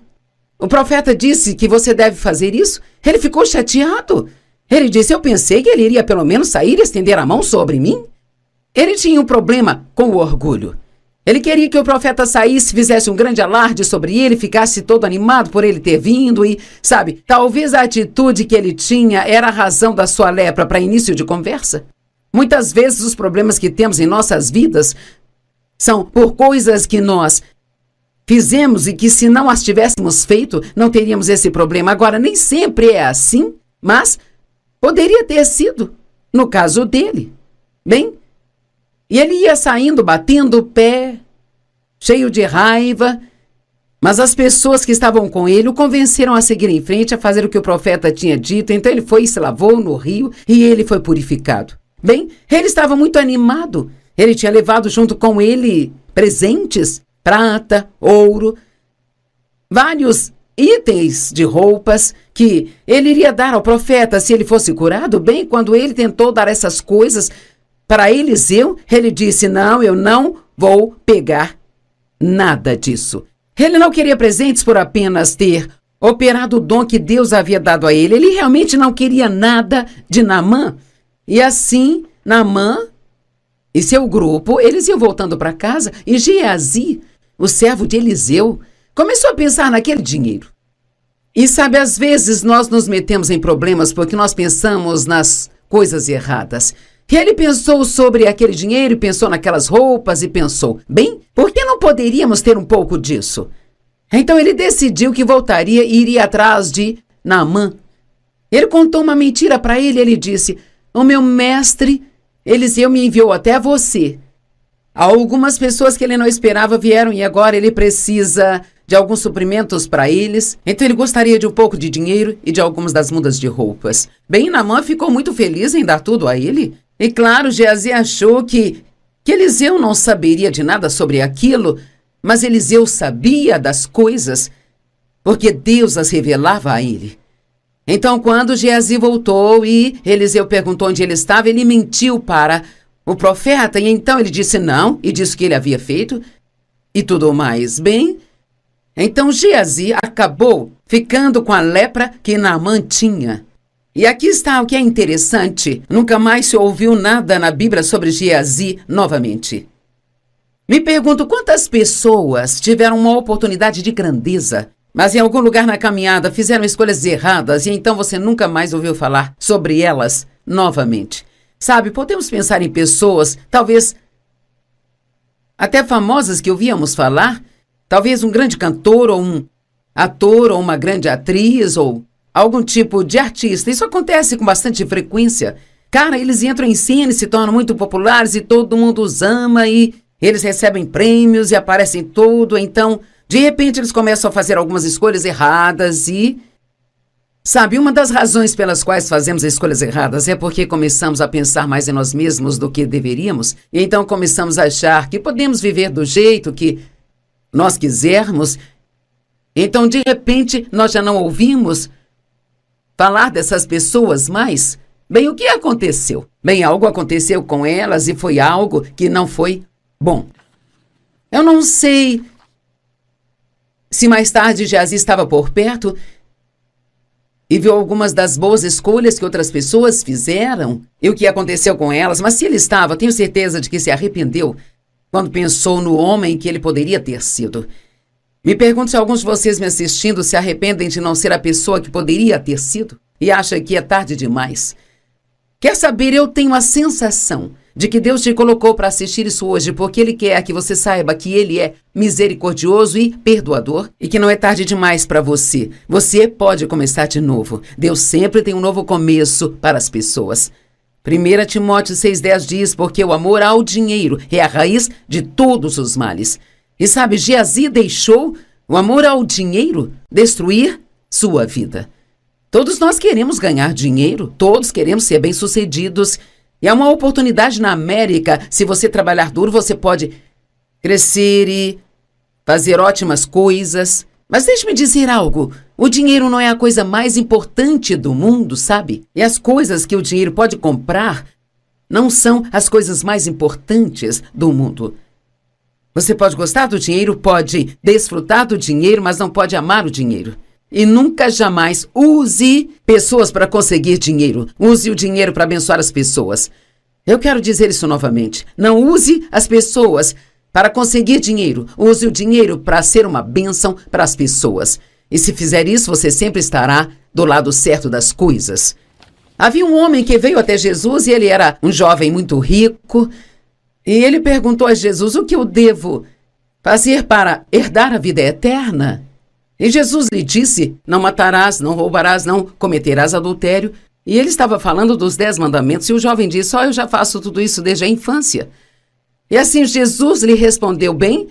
o profeta disse que você deve fazer isso, ele ficou chateado. Ele disse: eu pensei que ele iria pelo menos sair e estender a mão sobre mim. Ele tinha um problema com o orgulho. Ele queria que o profeta saísse, fizesse um grande alarde sobre ele, ficasse todo animado por ele ter vindo e, sabe, talvez a atitude que ele tinha era a razão da sua lepra para início de conversa. Muitas vezes os problemas que temos em nossas vidas são por coisas que nós fizemos e que, se não as tivéssemos feito, não teríamos esse problema. Agora, nem sempre é assim, mas poderia ter sido no caso dele. Bem, e ele ia saindo, batendo o pé, cheio de raiva, mas as pessoas que estavam com ele o convenceram a seguir em frente, a fazer o que o profeta tinha dito. Então ele foi e se lavou no rio e ele foi purificado. Bem, ele estava muito animado. Ele tinha levado junto com ele presentes, prata, ouro, vários itens de roupas que ele iria dar ao profeta se ele fosse curado. Bem, quando ele tentou dar essas coisas para Eliseu, ele disse: não, eu não vou pegar nada disso. Ele não queria presentes por apenas ter operado o dom que Deus havia dado a ele. Ele realmente não queria nada de Naamã. E assim, Naamã e seu grupo, eles iam voltando para casa, e Geazi, o servo de Eliseu, começou a pensar naquele dinheiro. E sabe, às vezes nós nos metemos em problemas porque nós pensamos nas coisas erradas. E ele pensou sobre aquele dinheiro, pensou naquelas roupas e pensou: bem, por que não poderíamos ter um pouco disso? Então ele decidiu que voltaria e iria atrás de Naamã. Ele contou uma mentira para ele. Ele disse: o meu mestre Eliseu me enviou até você. Algumas pessoas que ele não esperava vieram e agora ele precisa de alguns suprimentos para eles. Então ele gostaria de um pouco de dinheiro e de algumas das mudas de roupas. Bem, Naamã ficou muito feliz em dar tudo a ele. E claro, Geazi achou que Eliseu não saberia de nada sobre aquilo, mas Eliseu sabia das coisas, porque Deus as revelava a ele. Então, quando Geazi voltou e Eliseu perguntou onde ele estava, ele mentiu para o profeta, e então ele disse não, e disse o que ele havia feito, e tudo mais. Bem, então Geazi acabou ficando com a lepra que Naamã tinha. E aqui está o que é interessante: nunca mais se ouviu nada na Bíblia sobre Geazi novamente. Me pergunto quantas pessoas tiveram uma oportunidade de grandeza, mas em algum lugar na caminhada fizeram escolhas erradas e então você nunca mais ouviu falar sobre elas novamente. Sabe, podemos pensar em pessoas, talvez até famosas que ouvíamos falar, talvez um grande cantor ou um ator ou uma grande atriz ou algum tipo de artista. Isso acontece com bastante frequência. Cara, eles entram em cena e se tornam muito populares e todo mundo os ama e eles recebem prêmios e aparecem tudo. Então, de repente, eles começam a fazer algumas escolhas erradas e... sabe, uma das razões pelas quais fazemos escolhas erradas é porque começamos a pensar mais em nós mesmos do que deveríamos. E então começamos a achar que podemos viver do jeito que nós quisermos. Então, de repente, nós já não ouvimos falar dessas pessoas mais? Bem, o que aconteceu? Bem, algo aconteceu com elas e foi algo que não foi bom. Eu não sei se mais tarde Geazi estava por perto e viu algumas das boas escolhas que outras pessoas fizeram e o que aconteceu com elas, mas se ele estava, tenho certeza de que se arrependeu quando pensou no homem que ele poderia ter sido. Me pergunto se alguns de vocês me assistindo se arrependem de não ser a pessoa que poderia ter sido e acham que é tarde demais. Quer saber, eu tenho a sensação de que Deus te colocou para assistir isso hoje porque Ele quer que você saiba que Ele é misericordioso e perdoador e que não é tarde demais para você. Você pode começar de novo. Deus sempre tem um novo começo para as pessoas. 1 Timóteo 6,10 diz, porque o amor ao dinheiro é a raiz de todos os males. E sabe, Geazi deixou o amor ao dinheiro destruir sua vida. Todos nós queremos ganhar dinheiro, todos queremos ser bem-sucedidos. E há uma oportunidade na América, se você trabalhar duro, você pode crescer e fazer ótimas coisas. Mas deixe-me dizer algo, o dinheiro não é a coisa mais importante do mundo, sabe? E as coisas que o dinheiro pode comprar não são as coisas mais importantes do mundo. Você pode gostar do dinheiro, pode desfrutar do dinheiro, mas não pode amar o dinheiro. E nunca jamais use pessoas para conseguir dinheiro. Use o dinheiro para abençoar as pessoas. Eu quero dizer isso novamente. Não use as pessoas para conseguir dinheiro. Use o dinheiro para ser uma bênção para as pessoas. E se fizer isso, você sempre estará do lado certo das coisas. Havia um homem que veio até Jesus e ele era um jovem muito rico. E ele perguntou a Jesus, o que eu devo fazer para herdar a vida eterna? E Jesus lhe disse, não matarás, não roubarás, não cometerás adultério. E ele estava falando dos 10 mandamentos e o jovem disse, eu já faço tudo isso desde a infância. E assim Jesus lhe respondeu, bem,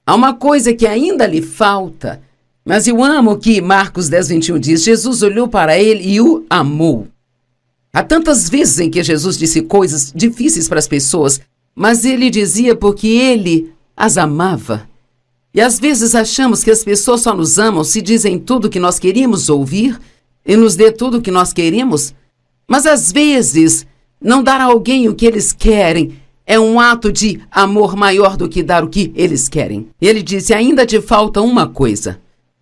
há uma coisa que ainda lhe falta. Mas eu amo que Marcos 10:21 diz, Jesus olhou para ele e o amou. Há tantas vezes em que Jesus disse coisas difíceis para as pessoas, mas ele dizia porque ele as amava. E às vezes achamos que as pessoas só nos amam se dizem tudo o que nós queríamos ouvir e nos dê tudo o que nós queremos. Mas às vezes, não dar a alguém o que eles querem é um ato de amor maior do que dar o que eles querem. Ele disse, ainda te falta uma coisa.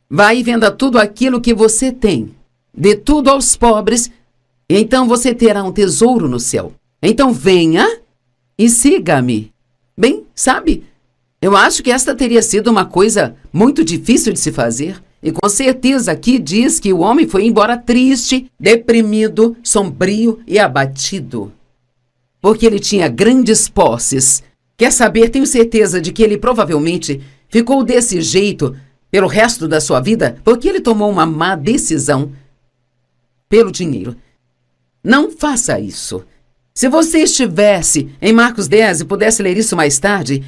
Vai e venda tudo aquilo que você tem. Dê tudo aos pobres e então você terá um tesouro no céu. Então venha e siga-me. Bem, sabe? Eu acho que esta teria sido uma coisa muito difícil de se fazer. E com certeza aqui diz que o homem foi embora triste, deprimido, sombrio e abatido. Porque ele tinha grandes posses. Quer saber, tenho certeza de que ele provavelmente ficou desse jeito pelo resto da sua vida porque ele tomou uma má decisão pelo dinheiro. Não faça isso. Se você estivesse em Marcos 10 e pudesse ler isso mais tarde,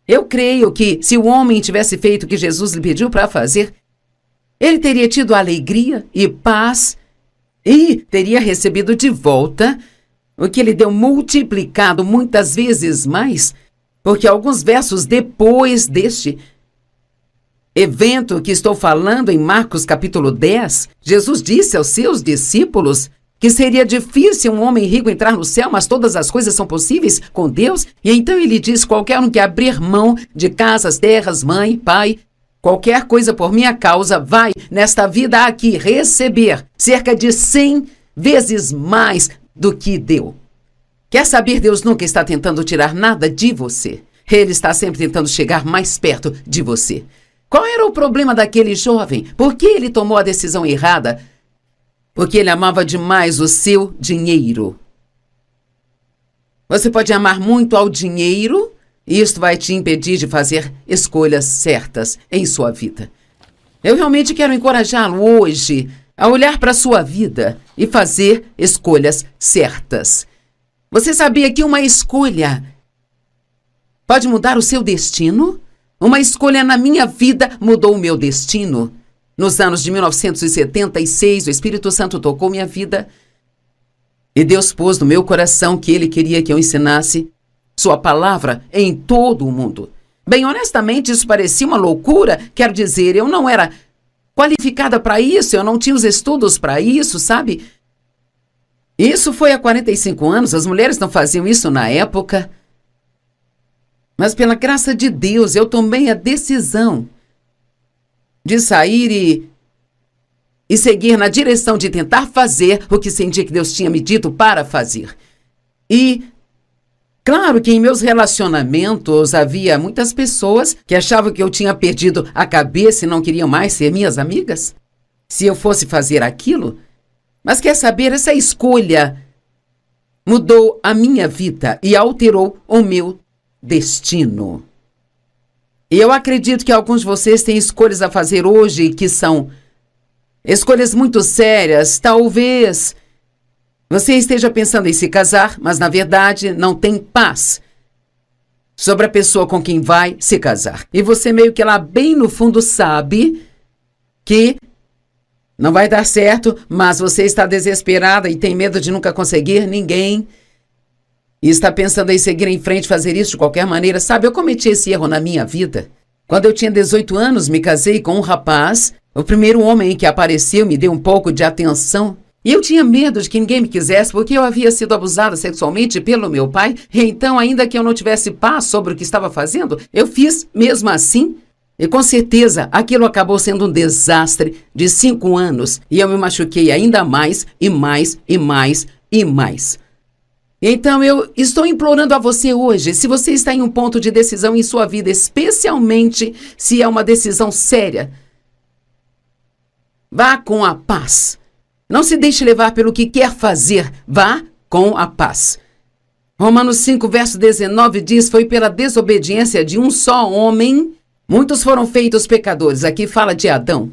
eu creio que se o homem tivesse feito o que Jesus lhe pediu para fazer, ele teria tido alegria e paz e teria recebido de volta o que ele deu multiplicado muitas vezes mais, porque alguns versos depois deste evento que estou falando em Marcos capítulo 10, Jesus disse aos seus discípulos que seria difícil um homem rico entrar no céu, mas todas as coisas são possíveis com Deus. E então ele diz, qualquer um que abrir mão de casas, terras, mãe, pai, qualquer coisa por minha causa, vai nesta vida aqui receber cerca de 100 vezes mais do que deu. Quer saber, Deus nunca está tentando tirar nada de você. Ele está sempre tentando chegar mais perto de você. Qual era o problema daquele jovem? Por que ele tomou a decisão errada? Porque ele amava demais o seu dinheiro. Você pode amar muito ao dinheiro e isto vai te impedir de fazer escolhas certas em sua vida. Eu realmente quero encorajá-lo hoje a olhar para a sua vida e fazer escolhas certas. Você sabia que uma escolha pode mudar o seu destino? Uma escolha na minha vida mudou o meu destino. Nos anos de 1976, o Espírito Santo tocou minha vida e Deus pôs no meu coração que Ele queria que eu ensinasse sua palavra em todo o mundo. Bem, honestamente, isso parecia uma loucura. Quero dizer, eu não era qualificada para isso, eu não tinha os estudos para isso, sabe? Isso foi há 45 anos, as mulheres não faziam isso na época. Mas pela graça de Deus, eu tomei a decisão de sair e seguir na direção de tentar fazer o que senti que Deus tinha me dito para fazer. E claro que em meus relacionamentos havia muitas pessoas que achavam que eu tinha perdido a cabeça e não queriam mais ser minhas amigas, se eu fosse fazer aquilo. Mas quer saber, essa escolha mudou a minha vida e alterou o meu destino. E eu acredito que alguns de vocês têm escolhas a fazer hoje que são escolhas muito sérias. Talvez você esteja pensando em se casar, mas na verdade não tem paz sobre a pessoa com quem vai se casar. E você meio que lá bem no fundo sabe que não vai dar certo, mas você está desesperada e tem medo de nunca conseguir ninguém. E está pensando em seguir em frente, fazer isso de qualquer maneira. Sabe, eu cometi esse erro na minha vida. Quando eu tinha 18 anos, me casei com um rapaz. O primeiro homem que apareceu me deu um pouco de atenção. E eu tinha medo de que ninguém me quisesse, porque eu havia sido abusada sexualmente pelo meu pai. E então, ainda que eu não tivesse paz sobre o que estava fazendo, eu fiz mesmo assim. E com certeza, aquilo acabou sendo um desastre de 5 anos. E eu me machuquei ainda mais, e mais, e mais, e mais. Então, eu estou implorando a você hoje, se você está em um ponto de decisão em sua vida, especialmente se é uma decisão séria, vá com a paz. Não se deixe levar pelo que quer fazer, vá com a paz. Romanos 5, verso 19 diz, foi pela desobediência de um só homem, muitos foram feitos pecadores. Aqui fala de Adão.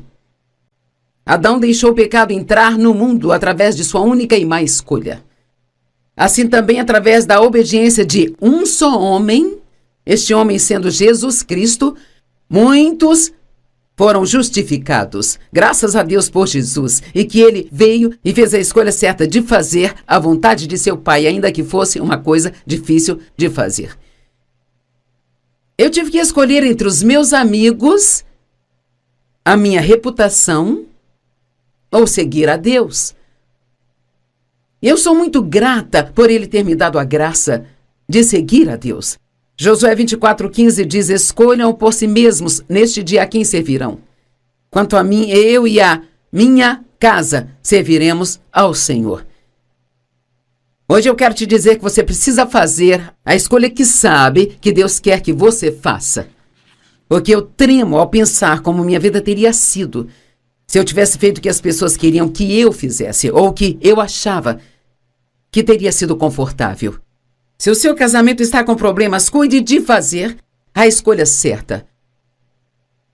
Adão deixou o pecado entrar no mundo através de sua única e má escolha. Assim também, através da obediência de um só homem, este homem sendo Jesus Cristo, muitos foram justificados. Graças a Deus por Jesus, e que ele veio e fez a escolha certa de fazer a vontade de seu Pai, ainda que fosse uma coisa difícil de fazer. Eu tive que escolher entre os meus amigos, a minha reputação, ou seguir a Deus. Eu sou muito grata por ele ter me dado a graça de seguir a Deus. Josué 24:15 diz, escolham por si mesmos neste dia a quem servirão. Quanto a mim, eu e a minha casa serviremos ao Senhor. Hoje eu quero te dizer que você precisa fazer a escolha que sabe que Deus quer que você faça. Porque eu tremo ao pensar como minha vida teria sido se eu tivesse feito o que as pessoas queriam que eu fizesse, ou que eu achava que teria sido confortável. Se o seu casamento está com problemas, cuide de fazer a escolha certa.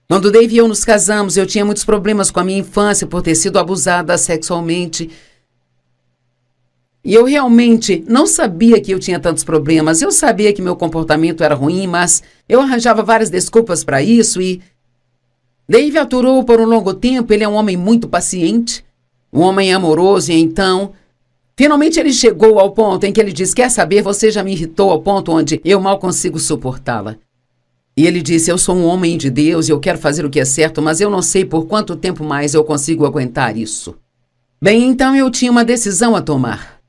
Quando Dave e eu nos casamos, eu tinha muitos problemas com a minha infância por ter sido abusada sexualmente. E eu realmente não sabia que eu tinha tantos problemas. Eu sabia que meu comportamento era ruim, mas eu arranjava várias desculpas para isso e Dave aturou por um longo tempo. Ele é um homem muito paciente, um homem amoroso, e então finalmente ele chegou ao ponto em que ele disse, quer saber, você já me irritou ao ponto onde eu mal consigo suportá-la. E ele disse, eu sou um homem de Deus e eu quero fazer o que é certo, mas eu não sei por quanto tempo mais eu consigo aguentar isso. Bem, então eu tinha uma decisão a tomar.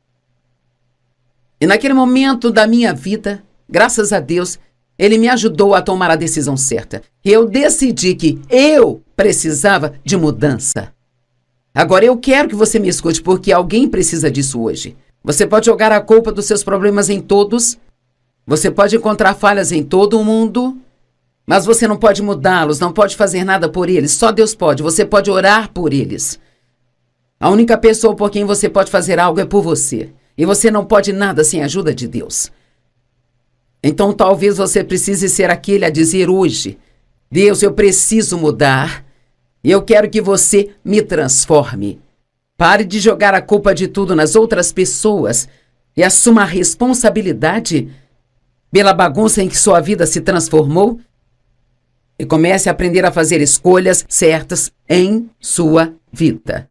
E naquele momento da minha vida, graças a Deus, ele me ajudou a tomar a decisão certa. E eu decidi que eu precisava de mudança. Agora eu quero que você me escute, porque alguém precisa disso hoje. Você pode jogar a culpa dos seus problemas em todos. Você pode encontrar falhas em todo mundo. Mas você não pode mudá-los, não pode fazer nada por eles. Só Deus pode. Você pode orar por eles. A única pessoa por quem você pode fazer algo é por você. E você não pode nada sem a ajuda de Deus. Então talvez você precise ser aquele a dizer hoje, Deus, eu preciso mudar. E eu quero que você me transforme. Pare de jogar a culpa de tudo nas outras pessoas e assuma a responsabilidade pela bagunça em que sua vida se transformou e comece a aprender a fazer escolhas certas em sua vida.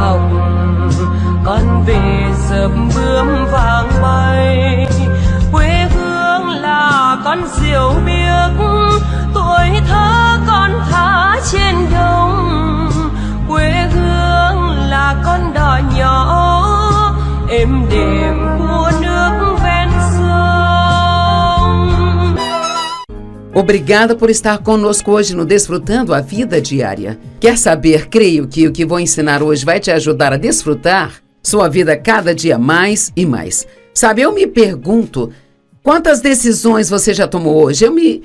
hồng, con về dợp bướm vàng bay. Quê hương là con diều biếc, tuổi thơ con thả trên đồng. Quê hương là con đò nhỏ, êm đềm của nước ven sông. Obrigada por estar conosco hoje no Desfrutando a Vida Diária. Quer saber? Creio que o que vou ensinar hoje vai te ajudar a desfrutar sua vida cada dia mais e mais. Sabe, eu me pergunto, quantas decisões você já tomou hoje? Eu me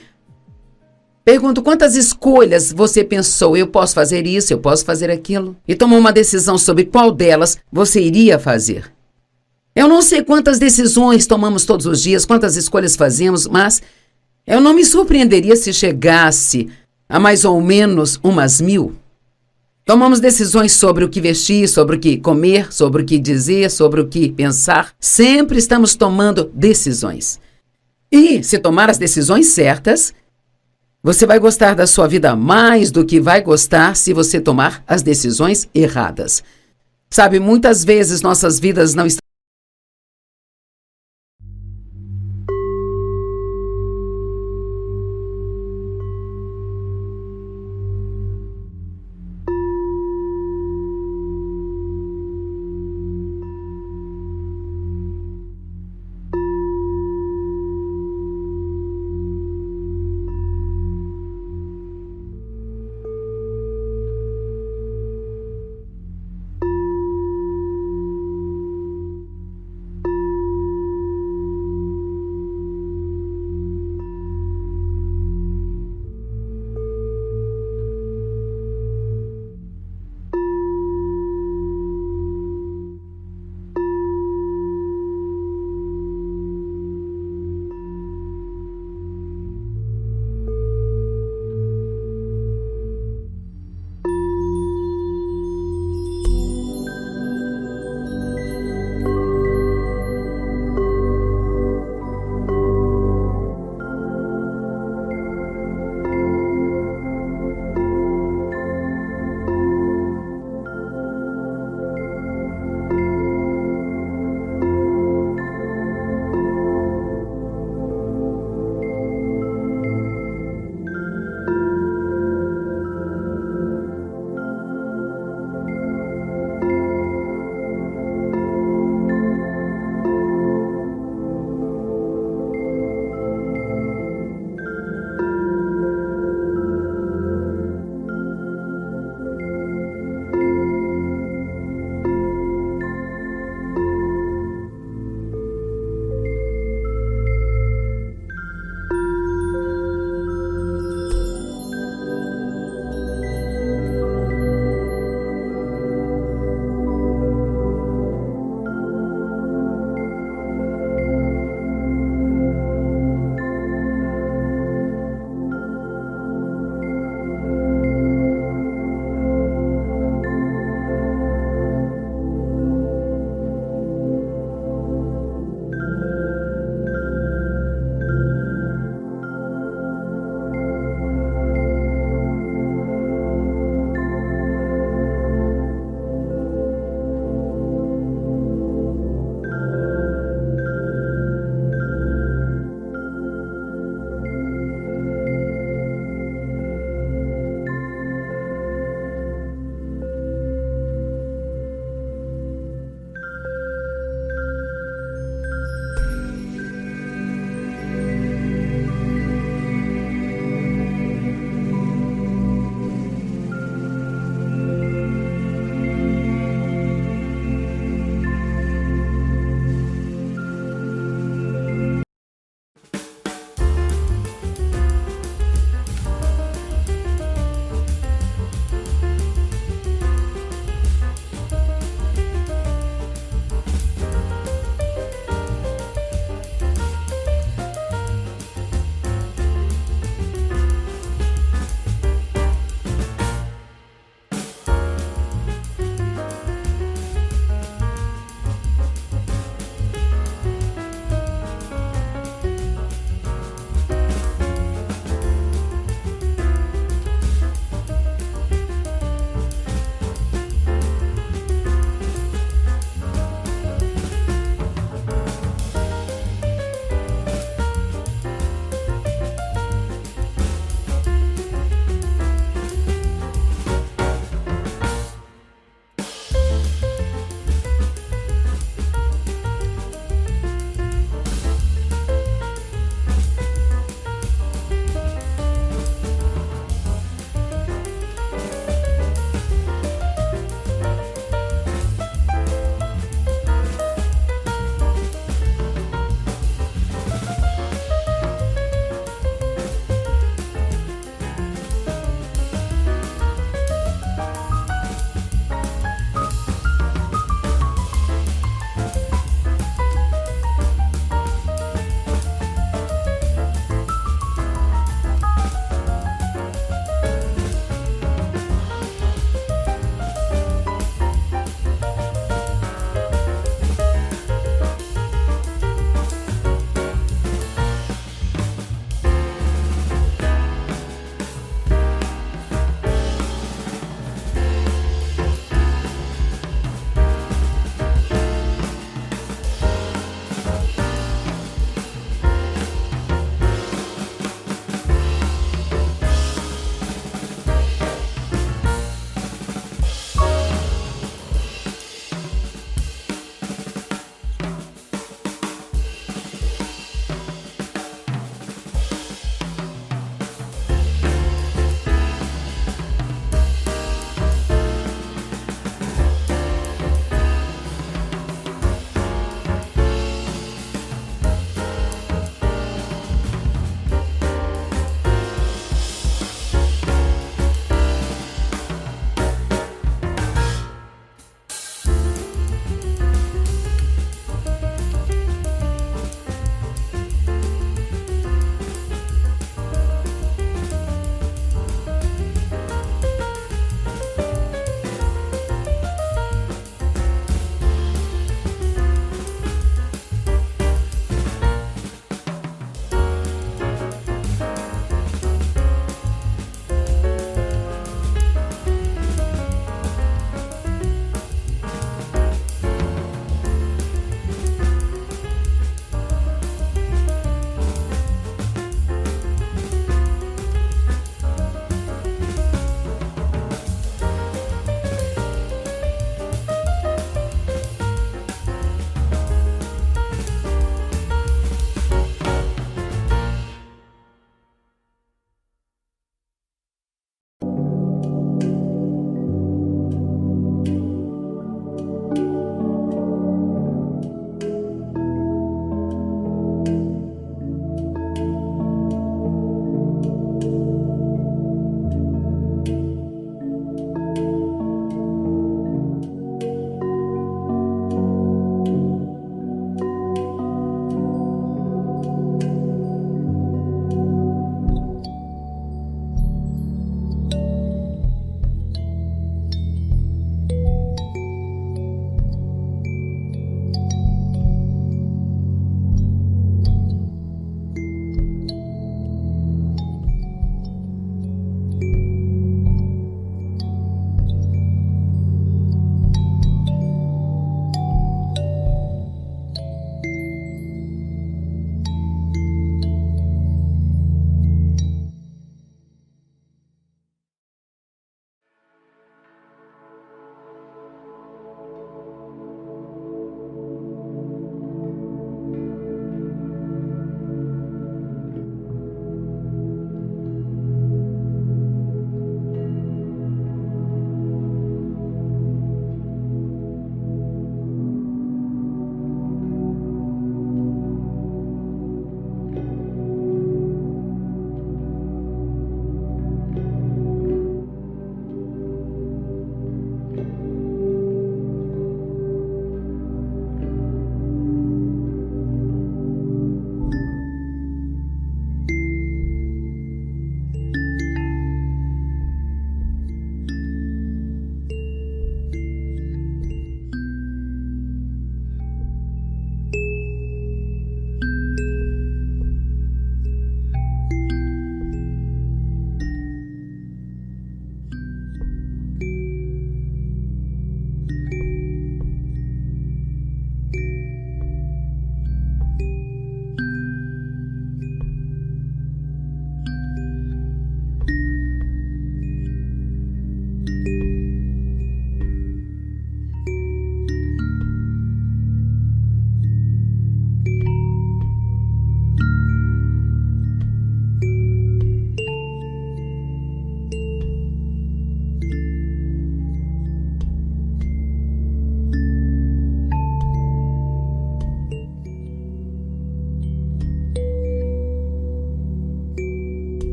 pergunto, quantas escolhas você pensou? Eu posso fazer isso, eu posso fazer aquilo. E tomou uma decisão sobre qual delas você iria fazer. Eu não sei quantas decisões tomamos todos os dias, quantas escolhas fazemos, mas eu não me surpreenderia se chegasse a mais ou menos umas 1000. Tomamos decisões sobre o que vestir, sobre o que comer, sobre o que dizer, sobre o que pensar. Sempre estamos tomando decisões. E se tomar as decisões certas, você vai gostar da sua vida mais do que vai gostar se você tomar as decisões erradas. Sabe, muitas vezes nossas vidas não estão